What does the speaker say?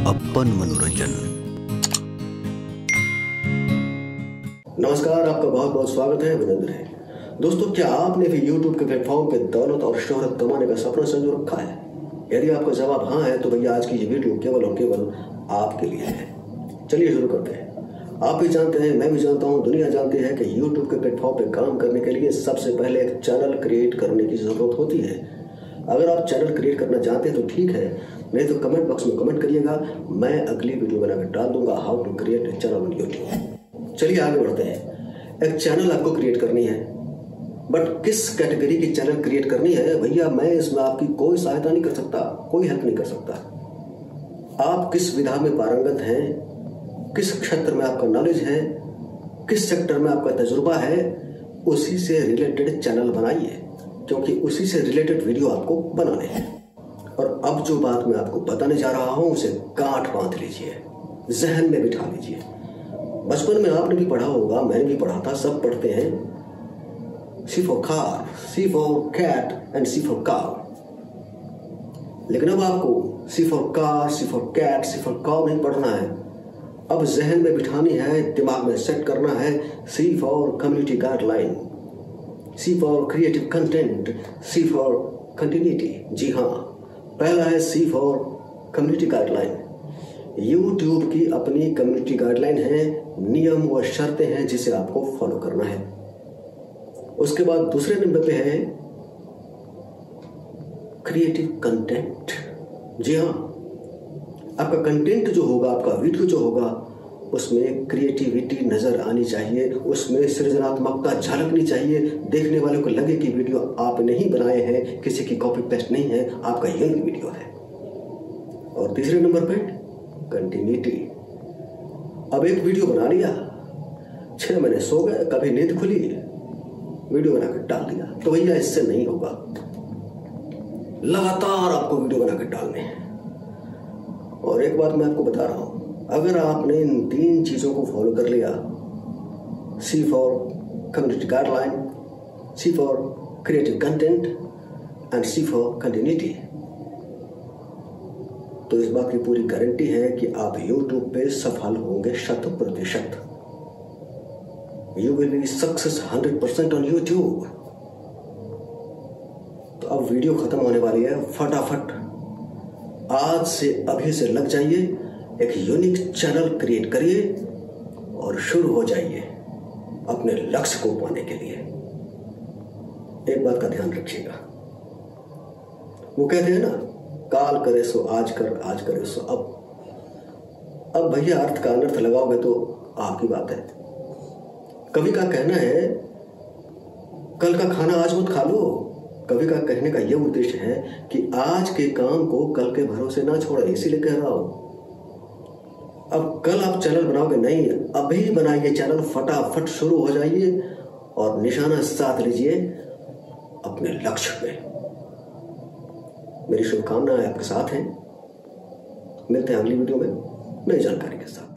अपन मनोरंजन। नमस्कार, आपका बहुत बहुत स्वागत है, अभिनंदन है। दोस्तों, क्या आपने भी YouTube के प्लेटफॉर्म पे दौलत और शोहरत कमाने का सपना संजो रखा है? यदि आपका जवाब हाँ है तो भैया आज की ये वीडियो केवल और केवल आपके लिए है। चलिए शुरू करते हैं। आप भी जानते हैं, मैं भी जानता हूँ, दुनिया जानती है कि YouTube के प्लेटफॉर्म पे काम करने के लिए सबसे पहले एक चैनल क्रिएट करने की जरूरत होती है। अगर आप चैनल क्रिएट करना चाहते हैं तो ठीक है, नहीं तो कमेंट बॉक्स में कमेंट करिएगा, मैं अगली वीडियो बनाकर डाल दूंगा how to create a channel on YouTube. चलिए आगे बढ़ते हैं। एक चैनल आपको क्रिएट करनी है, बट किस कैटेगरी की चैनल क्रिएट करनी है भैया, मैं इसमें आपकी कोई सहायता नहीं कर सकता, कोई हेल्प नहीं कर सकता। आप किस विधा में पारंगत हैं, किस क्षेत्र में आपका नॉलेज है, किस सेक्टर में आपका तजुर्बा है, उसी से रिलेटेड चैनल बनाइए, क्योंकि उसी से रिलेटेड वीडियो आपको बनाने हैं। और अब जो बात मैं आपको बताने जा रहा हूं उसे गांठ बांध लीजिए, जहन में बिठा लीजिए। बचपन में आपने भी पढ़ा होगा, मैंने भी पढ़ा था, सब पढ़ते हैं C for car, C for cat and C for cow। लेकिन अब आपको C for car, C for cat, C for cow नहीं पढ़ना है। अब जहन में बिठानी है, दिमाग में सेट करना है C for community guideline, C for creative content, C for continuity। जी हाँ, पहला है C for community guideline। YouTube की अपनी कम्युनिटी गाइडलाइन है, नियम व शर्तें हैं जिसे आपको फॉलो करना है। उसके बाद दूसरे नंबर पे है क्रिएटिव कंटेंट। जी हाँ, आपका कंटेंट जो होगा, आपका वीडियो जो होगा, उसमें क्रिएटिविटी नजर आनी चाहिए, उसमें सृजनात्मकता झलकनी चाहिए, देखने वालों को लगे कि वीडियो आप नहीं बनाए हैं, किसी की कॉपी पेस्ट नहीं है, आपका यूनिक वीडियो है। और तीसरे नंबर पे कंटिन्यूटी। अब एक वीडियो बना लिया, 6 महीने सो गए, कभी नींद खुली, वीडियो बनाकर डाल दिया, तो भैया इससे नहीं होगा। लगातार आपको वीडियो बनाकर डालने हैं। और एक बात मैं आपको बता रहा हूं, अगर आपने इन 3 चीजों को फॉलो कर लिया, C for community guideline, C for creative content and C for continuity, तो इस बात की पूरी गारंटी है कि आप YouTube पे सफल होंगे 100%। You will be success 100% on YouTube। तो अब वीडियो खत्म होने वाली है, फटाफट आज से अभी से लग जाइए, एक यूनिक चैनल क्रिएट करिए और शुरू हो जाइए अपने लक्ष्य को पाने के लिए। एक बात का ध्यान रखिएगा, वो कहते हैं ना, काल करे सो आज कर, आज करे सो अब। अब भैया अर्थ का अनर्थ लगाओगे तो आपकी बात है। कवि का कहना है, कल का खाना आज मत खा लो। कवि का कहने का यह उद्देश्य है कि आज के काम को कल के भरोसे ना छोड़े, इसीलिए कह रहा हूं। अब कल आप चैनल बनाओगे नहीं, अभी बनाइए चैनल, फटाफट शुरू हो जाइए और निशाना साध लीजिए अपने लक्ष्य पे। मेरी शुभकामनाएं आपके साथ हैं। मिलते हैं अगली वीडियो में नई जानकारी के साथ।